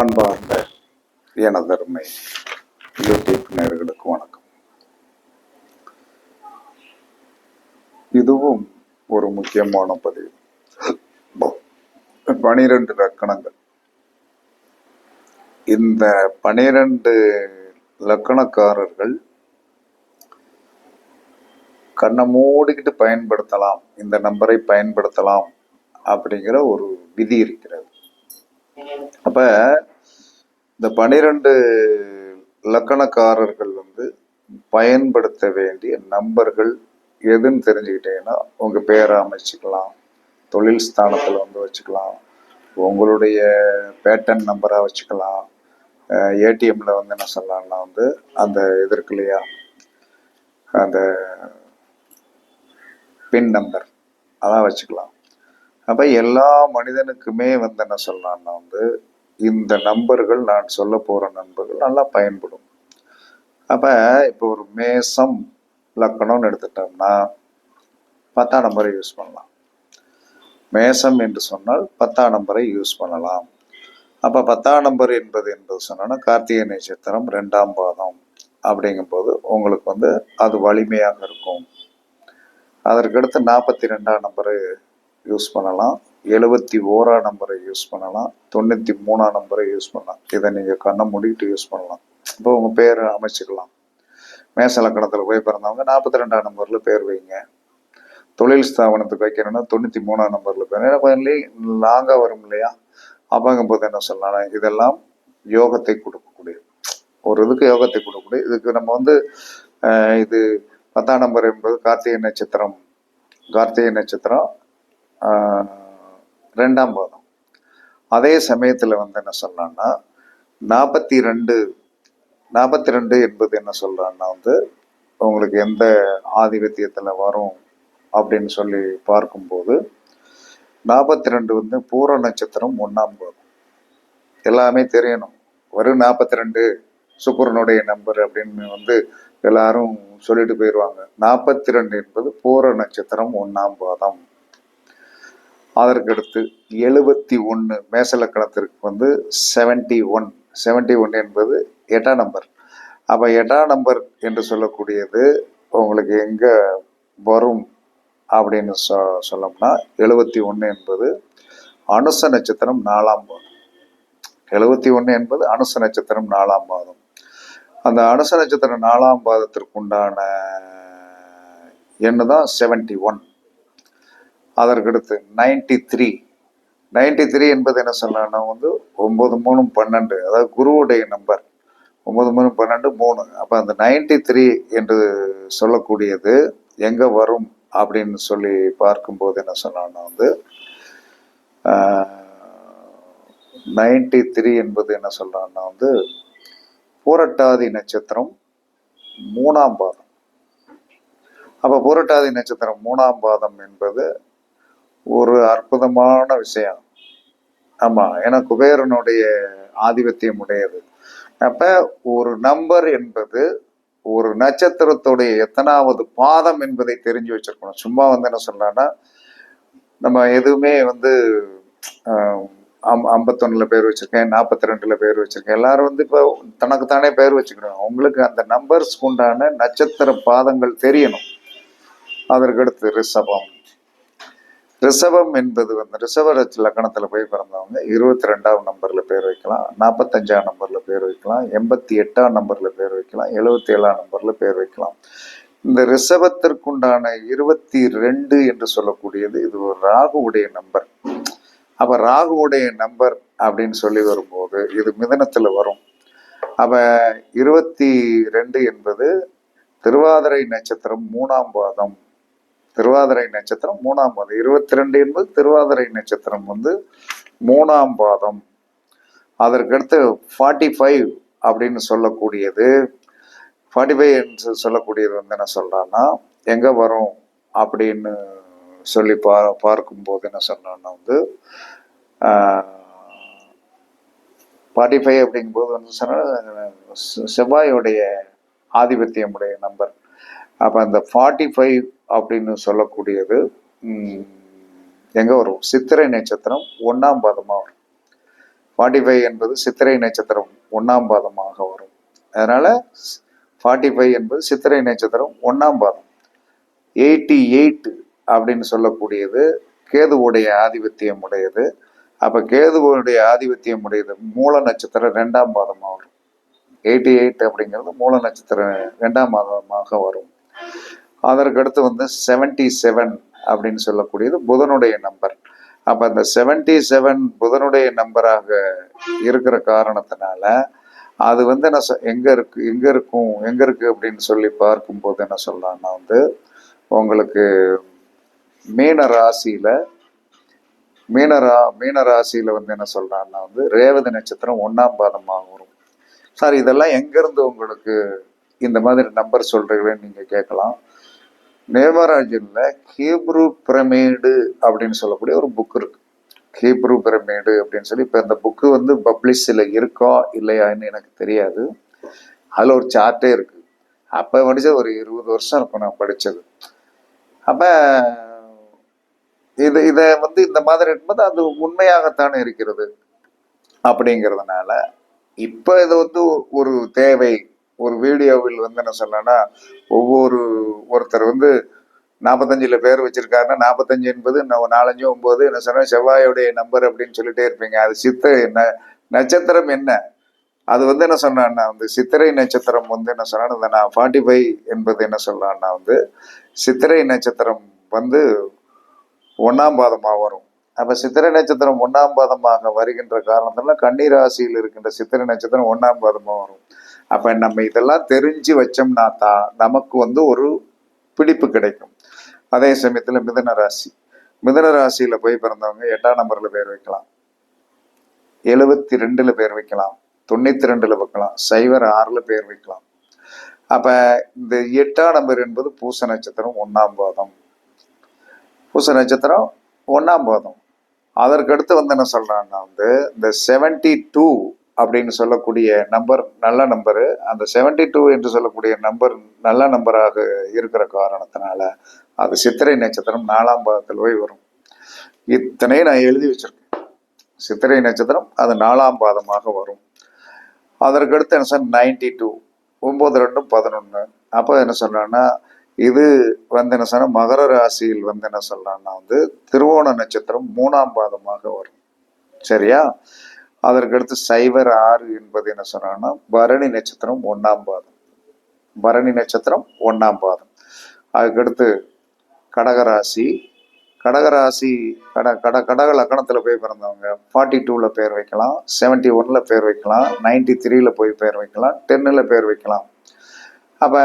அன்பார்ந்த எனதருமை யூடியூப் நேயர்களுக்கு வணக்கம். இதுவும் ஒரு முக்கியமான பதிவு. 12 லக்கணங்கள். இந்த 12 லக்கணக்காரர்கள் கண்ணை மூடிக்கிட்டு பயன்படுத்தலாம், இந்த நம்பரை பயன்படுத்தலாம் அப்படிங்கிற ஒரு விதி இருக்கிறது. அப்ப இந்த 12 லக்கணக்காரர்கள் பயன்படுத்த வேண்டிய நம்பர்கள் எதுன்னு தெரிஞ்சுக்கிட்டீங்கன்னா, உங்க பேரை அமைச்சுக்கலாம், தொழில் ஸ்தானத்துல வச்சுக்கலாம், உங்களுடைய பேட்டன் நம்பரா வச்சுக்கலாம், ஏடிஎம்ல என்ன சொல்லலாம்னா அந்த இது இருக்கு இல்லையா, அந்த பின் நம்பர் அதான் வச்சுக்கலாம். அப்ப எல்லா மனிதனுக்குமே என்ன சொல்லலாம்னா இந்த நம்பர்கள், நான் சொல்ல போற நம்பர்கள் நல்லா பயன்படும். அப்ப இப்போ ஒரு மேசம் லக்கணம்னு எடுத்துட்டோம்னா 10ஆம் நம்பரை யூஸ் பண்ணலாம். மேசம் என்று சொன்னால் 10ஆம் நம்பரை யூஸ் பண்ணலாம். அப்ப 10ஆம் நம்பர் என்பது சொன்னா கார்த்திகை நட்சத்திரம் 2ஆம் பாதம் அப்படிங்கும் போது உங்களுக்கு அது வலிமையாக இருக்கும். அதற்கடுத்து 42ஆம் நம்பரை யூஸ் பண்ணலாம், 71ஆம் நம்பரை யூஸ் பண்ணலாம், 93ஆம் நம்பரை யூஸ் பண்ணலாம். இதை நீங்க கண்ணை மூடிட்டு யூஸ் பண்ணலாம். இப்போ உங்க பேர் அமைச்சுக்கலாம். மேச லக்கணத்துல போய் பிறந்தவங்க 42ஆம் நம்பர்ல பேர் வைங்க. தொழில் ஸ்தாபனத்துக்கு வைக்கணும்னா 93ஆம் நம்பர்ல பேர். ஏன்னா லாங்கா வரும் இல்லையா, அப்பங்கும் போது என்ன சொல்லலாம், இதெல்லாம் யோகத்தை கொடுக்கக்கூடிய ஒரு இதுக்கு யோகத்தை கொடுக்கக்கூடிய இதுக்கு நம்ம இது 10ஆம் நம்பர் என்பது கார்த்திகை நட்சத்திரம் 2ஆம் பாதம். அதே சமயத்துல என்ன சொல்லலாம்னா 42 என்பது என்ன சொல்றான்னா உங்களுக்கு எந்த ஆதிபத்தியத்துல வரும் அப்படின்னு சொல்லி பார்க்கும்போது 42 பூர நட்சத்திரம் 1ஆம் பாதம். எல்லாமே தெரியணும். வெறும் 42 சுக்கிரனுடைய நம்பர் அப்படின்னு எல்லாரும் சொல்லிட்டு போயிடுவாங்க. 42 என்பது பூர நட்சத்திரம் 1ஆம் பாதம். அதற்கடுத்து 71 மேசலக்கணத்திற்கு 71 என்பது 8ஆம் நம்பர். அப்ப 8ஆம் நம்பர் என்று சொல்லக்கூடியது உங்களுக்கு எங்க வரும் அப்படின்னு சொல்லணும்னா 71 என்பது அனுச நட்சத்திரம் 4ஆம் பாதம். 71 என்பது அனுச நட்சத்திரம் 4ஆம் பாதம். அந்த அனுச நட்சத்திரம் 4ஆம் பாதத்திற்கு உண்டான எண்ணுதான் 71. அதற்கடுத்து 93 என்பது என்ன சொல்லலாம்னா 9 3 12, அதாவது குருவுடைய நம்பர். 9 3 12 3. அப்ப அந்த 93 என்று சொல்லக்கூடியது எங்க வரும் அப்படின்னு சொல்லி பார்க்கும்போது என்ன சொல்லலாம்னா 93 என்பது என்ன சொல்றான்னா பூரட்டாதி நட்சத்திரம் 3ஆம் பாதம். அப்ப பூரட்டாதி நட்சத்திரம் 3ஆம் பாதம் என்பது ஒரு அற்புதமான விஷயம். ஆமா, ஏன்னா குபேரனுடைய ஆதிபத்தியம் உடையது. அப்ப ஒரு நம்பர் என்பது ஒரு நட்சத்திரத்துடைய எத்தனாவது பாதம் என்பதை தெரிஞ்சு வச்சிருக்கணும். சும்மா என்ன சொல்லலாம்னா நம்ம எதுவுமே 51ல பேர் வச்சிருக்கேன், 42ல பேர் வச்சிருக்கேன், எல்லாரும் இப்போ தனக்கு தானே பேர் வச்சுக்கணும். உங்களுக்கு அந்த நம்பர்ஸ்க்கு உண்டான நட்சத்திர பாதங்கள் தெரியணும். அதற்கடுத்து ரிஷபம் என்பது ரிஷப லக்கணத்துல போய் பிறந்தவங்க 22ஆம் நம்பர்ல பேர் வைக்கலாம், 45ஆம் நம்பர்ல பேர் வைக்கலாம், 88ஆம் நம்பர்ல பேர் வைக்கலாம், 77ஆம் நம்பர்ல பேர் வைக்கலாம். இந்த ரிஷபத்திற்குண்டான 22 என்று சொல்லக்கூடியது இது ஒரு ராகுவுடைய நம்பர். அப்ப ராகுவுடைய நம்பர் அப்படின்னு சொல்லி வரும்போது இது மிதனத்துல வரும். அப்ப 22 என்பது திருவாதிரை நட்சத்திரம் 3ஆம் பாதம். திருவாதிரை நட்சத்திரம் 3ஆம் பாதம். 22 என்பது திருவாதிரை நட்சத்திரம் 3ஆம் பாதம். அதற்கடுத்து 45 அப்படின்னு சொல்லக்கூடியது 45 என்று சொல்லக்கூடியது என்ன சொல்றான்னா எங்க வரும் அப்படின்னு சொல்லி பார்க்கும்போது என்ன சொல்றான்னா 45 அப்படிங்கும்போது சொன்னா செவ்வாயுடைய ஆதிபத்தியமுடைய நம்பர். அப்ப அந்த 45 அப்படின்னு சொல்லக்கூடியது எங்க வரும், சித்திரை நட்சத்திரம் 1ஆம் பாதமா வரும். 45 என்பது சித்திரை நட்சத்திரம் 1ஆம் பாதமாக வரும். அதனால 45 என்பது சித்திரை நட்சத்திரம் 1ஆம் பாதம். 88 அப்படின்னு சொல்லக்கூடியது கேதுவுடைய ஆதிபத்தியம் உடையது. அப்ப கேதுவுடைய ஆதிபத்தியம் உடையது மூல நட்சத்திரம் 2ஆம் பாதமாக வரும். 88 அப்படிங்கிறது மூல நட்சத்திரம் 2ஆம் பாதமாக வரும். அதற்கு அடுத்து 77 அப்படின்னு சொல்லக்கூடியது புதனுடைய நம்பர். அப்ப அந்த 77 புதனுடைய நம்பராக இருக்கிற காரணத்தினால அது என்ன எங்க இருக்கு அப்படின்னு சொல்லி பார்க்கும்போது என்ன சொல்லலாம்னா உங்களுக்கு மீன ராசியில என்ன சொல்றான்னா ரேவதி நட்சத்திரம் 1ஆம் பாதமாக வரும். சார் இதெல்லாம் எங்க இருந்து உங்களுக்கு இந்த மாதிரி நம்பர் சொல்றீங்களேன்னு நீங்க கேட்கலாம். நேமராஜன்ல ஹீப்ரு பிரமிடு அப்படின்னு சொல்லக்கூடிய ஒரு புக் இருக்கு. ஹீப்ரு பிரமிடு அப்படின்னு சொல்லி இப்ப இந்த புக்கு பப்ளிஷ்ல இருக்கா இல்லையான்னு எனக்கு தெரியாது. அதுல ஒரு சார்ட்டே இருக்கு. அப்ப படிச்சது ஒரு 20 வருஷம் இருக்கும் நான் படிச்சது. அப்ப இதை இந்த மாதிரி இருக்கும்போது அது உண்மையாகத்தானே இருக்கிறது. அப்படிங்கிறதுனால இப்ப இது ஒரு தேவை. ஒரு வீடியோவில் என்ன சொல்லனா ஒருத்தர் 45 பேர் வச்சிருக்காருன்னா 45 என்பது 4 5 9 என்ன சொன்னா செவ்வாயுடைய நம்பர் அப்படின்னு சொல்லிட்டே இருப்பீங்க. அது நட்சத்திரம் என்ன அது என்ன சொன்னான்னா சித்திரை நட்சத்திரம் என்ன சொன்னா நான் 45 என்பது என்ன சொல்றான்னா சித்திரை நட்சத்திரம் 1ஆம் பாதமாக வரும். அப்ப சித்திரை நட்சத்திரம் 1ஆம் பாதமாக வருகின்ற காரணத்தினால கன்னிராசியில் இருக்கின்ற சித்திரை நட்சத்திரம் 1ஆம் பாதமாக வரும். அப்ப நம்ம இதெல்லாம் தெரிஞ்சு வச்சோம்னா தான் நமக்கு ஒரு பிடிப்பு கிடைக்கும். அதே சமயத்துல மிதுன ராசியில போய் பிறந்தவங்க 8ஆம் நம்பர்ல பேர் வைக்கலாம், 72ல பேர் வைக்கலாம், 92ல வைக்கலாம், 06ல பேர் வைக்கலாம். அப்ப இந்த 8ஆம் நம்பர் என்பது பூச நட்சத்திரம் 1ஆம் பாதம். பூச நட்சத்திரம் 1ஆம் பாதம். அதற்கு அடுத்து என்ன சொல்றான்னா இந்த 72 அப்படின்னு சொல்லக்கூடிய நம்பர் நல்ல நம்பரு. அந்த 72 என்று சொல்லக்கூடிய நம்பர் நல்ல நம்பராக இருக்கிற காரணத்தினால அது சித்திரை நட்சத்திரம் 4ஆம் பாதத்தில் போய் வரும். இத்தனையும் நான் எழுதி வச்சிருக்கேன். சித்திரை நட்சத்திரம் அது 4ஆம் பாதமாக வரும். அதற்கு அடுத்து என்ன சொன்ன 92 9 2 11. அப்போ என்ன சொல்றான்னா இது என்ன சொன்னா மகர ராசியில் என்ன சொல்றான்னா திருவோண நட்சத்திரம் 3ஆம் பாதமாக வரும். சரியா? அதற்கு அடுத்து 06 என்பது என்ன சொன்னா பரணி நட்சத்திரம் 1ஆம் பாதம். பரணி நட்சத்திரம் 1ஆம் பாதம். அதுக்கடுத்து கடகராசி கடக லக்கணத்துல போய் பிறந்தவங்க 42ல பேர் வைக்கலாம், 71ல பேர் வைக்கலாம், 93ல போய் பேர் வைக்கலாம், 10ல பேர் வைக்கலாம். அப்ப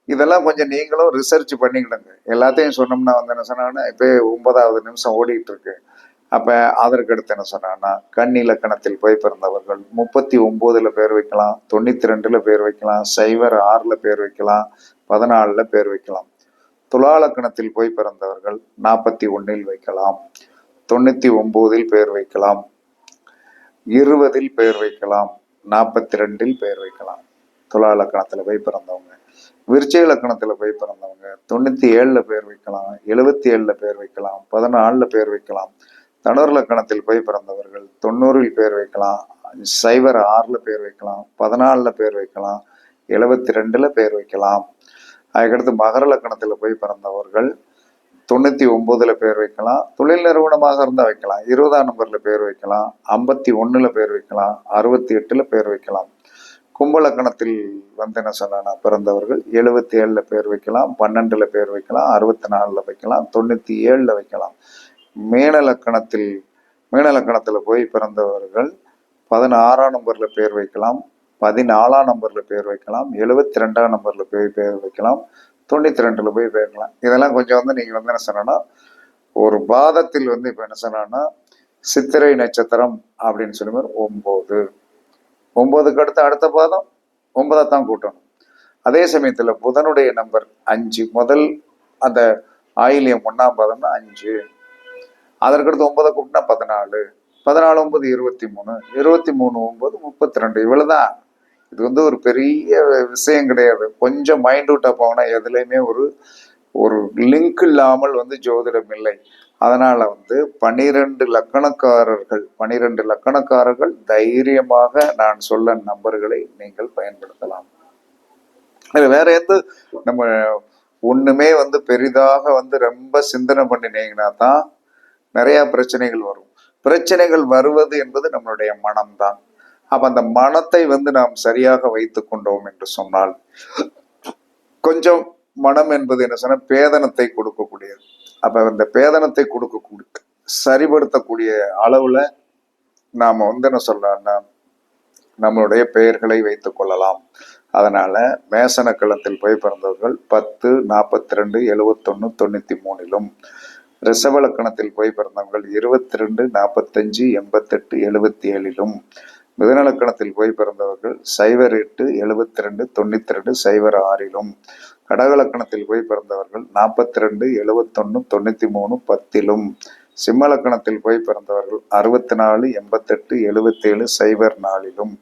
இதெல்லாம் கொஞ்சம் நீங்களும் ரிசர்ச் பண்ணிக்கிடுங்க. எல்லாத்தையும் சொன்னோம்னா என்ன சொன்னா இப்போ 9வது நிமிஷம் ஓடிட்டு இருக்கு. அப்ப அதற்கு அடுத்து என்ன சொன்னா கன்னி லக்கணத்தில் போய் பிறந்தவர்கள் 39ல பேர் வைக்கலாம், 92ல பேர் வைக்கலாம், 06ல பேர் வைக்கலாம், 14ல பேர் வைக்கலாம். துலா லக்கணத்தில் போய் பிறந்தவர்கள் 41ல் வைக்கலாம், 99ல் பேர் வைக்கலாம், 20ல் பேர் வைக்கலாம், 42ல் பேர் வைக்கலாம். துலா லக்கணத்துல போய் பிறந்தவங்க. விருச்சிக லக்கணத்துல போய் பிறந்தவங்க 97ல பேர் வைக்கலாம், 77ல பேர் வைக்கலாம், 14ல பேர் வைக்கலாம். தனுர் லக்கணத்தில் போய் பிறந்தவர்கள் 90ல் பேர் வைக்கலாம், 06ல பேர் வைக்கலாம், 14ல பேர் வைக்கலாம், 72ல பேர் வைக்கலாம். அதுக்கடுத்து மகர லக்கணத்துல போய் பிறந்தவர்கள் 99ல பேர் வைக்கலாம். தொழில் நிறுவனமாக இருந்தா வைக்கலாம், 20ஆம் நம்பர்ல பேர் வைக்கலாம், 51ல பேர் வைக்கலாம், 68ல பேர் வைக்கலாம். கும்பலக்கணத்தில் என்ன சொன்னா பிறந்தவர்கள் 77ல பேர் வைக்கலாம், 12ல பேர் வைக்கலாம், 64ல வைக்கலாம், 97ல வைக்கலாம். மீனலக்கணத்துல போய் பிறந்தவர்கள் 16ஆம் நம்பர்ல பேர் வைக்கலாம், 14ஆம் நம்பர்ல பேர் வைக்கலாம், 72ஆம் நம்பர்ல போய் பேர் வைக்கலாம், 92ல போய் பேர் வைக்கலாம். இதெல்லாம் கொஞ்சம் நீங்க என்ன சொன்னா ஒரு பாதத்தில் இப்ப என்ன சொன்னா சித்திரை நட்சத்திரம் அப்படின்னு சொல்லி 9. 9க்கு அடுத்த பாதம் 9 கூட்டணும். அதே சமயத்துல புதனுடைய நம்பர் 5. முதல் அந்த ஆயில்யம் 1ஆம் பாதம்னா 5. அதற்கடுத்து 9 கூட்டினா 14. 14 9 23. 23 9 32. இவ்வளவுதான். இது ஒரு பெரிய விஷயம் கிடையாது. கொஞ்சம் மைண்ட் அவுட்டா போனா எதுலையுமே ஒரு லிங்க் இல்லாமல் ஜோதிடம் இல்லை. அதனால 12 லக்கணக்காரர்கள் தைரியமாக நான் சொல்ல நம்பர்களை நீங்கள் பயன்படுத்தலாம். வேற எந்த நம்ம ஒண்ணுமே பெரிதாக ரொம்ப சிந்தனை பண்ணினீங்கன்னா தான் நிறைய பிரச்சனைகள் வரும். பிரச்சனைகள் வருவது என்பது நம்மளுடைய மனம்தான். அப்ப அந்த மனத்தை நாம் சரியாக வைத்துக் கொண்டோம் என்று சொன்னால், கொஞ்சம் மனம் என்பது என்ன சொன்னா பேதனத்தை கொடுக்கக்கூடியது. அப்ப இந்த பேதனத்தை கொடுக்கக்கூடிய சரிபடுத்தக்கூடிய அளவுல நாம என்ன சொல்லலாம்னா நம்மளுடைய பெயர்களை வைத்துக் கொள்ளலாம். அதனால மேசன களத்தில் போய் பிறந்தவர்கள் 10, 42, 71, 93லும், ரிஷபலக்கணத்தில் போய் பிறந்தவர்கள் 22, 45, 88, 77லும், மிதுனலக்கணத்தில் போய் பிறந்தவர்கள் 08, 72, 92, 06லும், கடகலக்கணத்தில் போய் பிறந்தவர்கள் 42, 71, 93, 10லும், சிம்மலக்கணத்தில் போய் பிறந்தவர்கள் 64, 88, 77, 04லும்,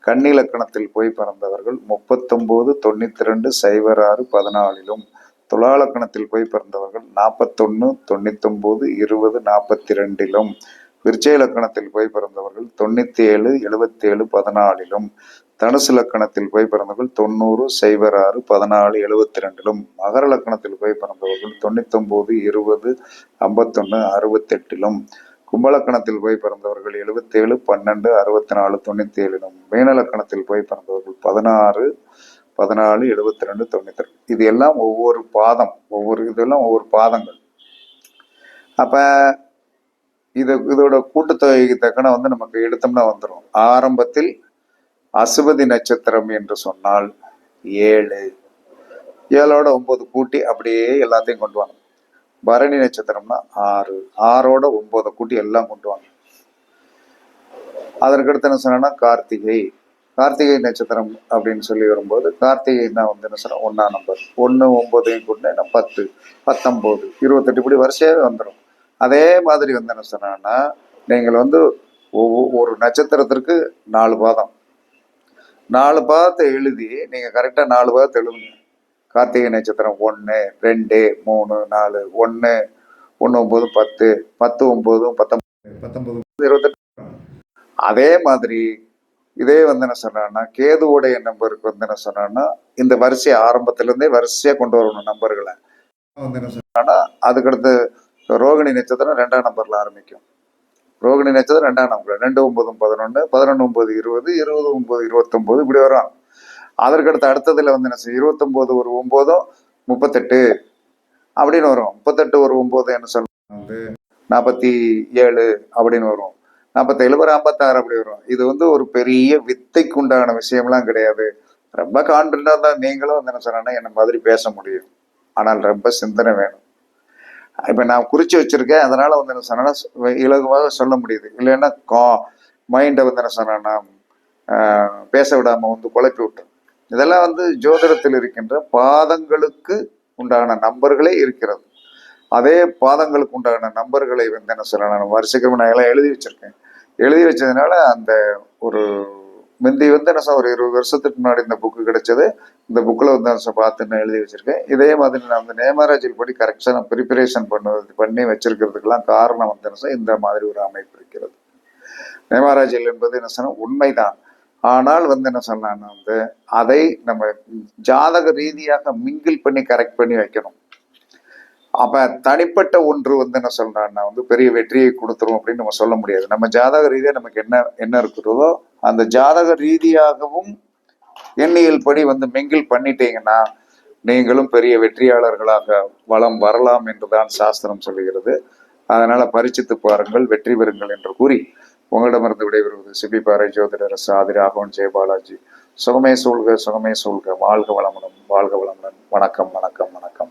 கன்னிலக்கணத்தில் போய் பிறந்தவர்கள் 39, 92, 06, 14லும், துலாலக்கணத்தில் போய் பிறந்தவர்கள் 41, 99, 20, 42லும், விருச்சிக லக்கணத்தில் போய் பிறந்தவர்கள் 97, 77, 14லும், தனுசு லக்கணத்தில் போய் பிறந்தவர்கள் 90, 06, 14, 72லும், மகர லக்கணத்தில் போய் பிறந்தவர்கள் 99, 20, 51, 68லும், கும்பலக்கணத்தில் போய் பிறந்தவர்கள் 77, 12, 64, 97லும், மீனலக்கணத்தில் போய் பிறந்தவர்கள் 16, 14, 72, 92. இது எல்லாம் ஒவ்வொரு பாதம், இதெல்லாம் ஒவ்வொரு பாதங்கள். அப்ப இதோட கூட்டுத்தொகைக்கு தக்கன நமக்கு எடுத்தோம்னா வந்துடும். ஆரம்பத்தில் அசுபதி நட்சத்திரம் என்று சொன்னால் 7, 7ஓட 9 கூட்டி அப்படியே எல்லாத்தையும் கொண்டு வாங்க. பரணி நட்சத்திரம்னா 6, 6ஓட 9 கூட்டி எல்லாம் கொண்டு வாங்க. அதற்கடுத்து என்ன சொன்னா கார்த்திகை நட்சத்திரம் அப்படின்னு சொல்லி வரும்போது கார்த்திகைன்னா என்ன சொன்னா 1ஆம் நம்பர், 1, 9ஐயும் கூட்டினா 10, 19, 28 இப்படி வரிசையாவே வந்துடும். அதே மாதிரி என்ன சொன்னா நீங்கள் ஒரு நட்சத்திரத்திற்கு 4 பாதம், 4 பாதத்தை எழுதி நீங்க கரெக்டா 4 பாதத்தை எழுதுங்க. கார்த்திகை நட்சத்திரம் 1, 2, 3, 4, 1, 1, 9, 10, 10, 9, 19, 28. அதே மாதிரி இதே என்ன சொன்னா கேதுவோடைய நம்பருக்கு என்ன சொன்னா இந்த வரிசை ஆரம்பத்துல இருந்தே வரிசையா கொண்டு வரணும் நம்பர்களை. என்ன சொன்னா அதுக்கடுத்து ரோகிணி நட்சத்திரம் 2ஆம் நம்பர்ல ஆரம்பிக்கும். ரோகிணி நட்சத்திரம் 2ஆம் நம்பர் 2, 9, 11, 11, 9, 20, 20, 9, 29 இப்படி வரும். அதற்கடுத்து அடுத்ததுல என்ன 29 ஒரு 9, 38 அப்படின்னு வரும். 38 ஒரு 9 என்ன சொல்ல 47 அப்படின்னு வரும். 47 ஒரு 56 அப்படி வரும். இது ஒரு பெரிய வித்தைக்கு உண்டான விஷயம்லாம் கிடையாது. ரொம்ப கான்பிடண்டா தான் நீங்களும் என்ன சொன்னா என்ன மாதிரி பேச முடியும். ஆனால் ரொம்ப சிந்தனை வேணும். இப்ப நான் குறிச்சு வச்சிருக்கேன், அதனால என்ன சொன்னா இலகுவாக சொல்ல முடியுது. இல்லைன்னா மைண்டை என்ன சொன்னா பேச விடாம குழப்பி விட்டு. இதெல்லாம் ஜோதிடத்தில் இருக்கின்ற பாதங்களுக்கு உண்டான நம்பர்களே இருக்கிறது. அதே பாதங்களுக்கு உண்டான நம்பர்களை என்ன சொல்லலாம் நான் வருஷக்கிழமை நான் எல்லாம் எழுதி வச்சிருக்கேன். எழுதி வச்சதுனால அந்த ஒரு முந்தி என்ன ஒரு 20 வருஷத்துக்கு முன்னாடி இந்த புக்கு கிடைச்சது. இந்த புக்கில் பார்த்து நான் எழுதி வச்சிருக்கேன். இதே மாதிரி நான் நேமராஜில் படி கரெக்டாக ப்ரிப்பரேஷன் பண்ணி வச்சிருக்கிறதுக்கெல்லாம் காரணம் இந்த மாதிரி ஒரு அமைப்பு இருக்கிறது. நேமராஜில் என்பது என்ன சொன்னா உண்மைதான். ஆனால் என்ன சொன்னா அதை நம்ம ஜாதக ரீதியாக மிங்கிள் பண்ணி கரெக்ட் பண்ணி வைக்கணும். அப்ப தனிப்பட்ட ஒன்று என்ன சொல்றான்னா பெரிய வெற்றியை கொடுத்துரும் அப்படின்னு நம்ம சொல்ல முடியாது. நம்ம ஜாதக ரீதியா நமக்கு என்ன இருக்கிறதோ அந்த ஜாதக ரீதியாகவும் எண்ணியல் படி மிங்கிள் பண்ணிட்டீங்கன்னா நீங்களும் பெரிய வெற்றியாளர்களாக வளம் வரலாம் என்றுதான் சாஸ்திரம் சொல்லுகிறது. அதனால பரிச்சித்து பாருங்கள், வெற்றி பெறுங்கள் என்று கூறி உங்களிடமிருந்து விடைபெறுவது சிபிபாறை ஜோதிடர் சாதி ராகவன் ஜெயபாலாஜி. சுகமே சூழ்க, சுகமே சூழ்க, வாழ்க வளமுடன், வாழ்க வளமுடன். வணக்கம், வணக்கம், வணக்கம்.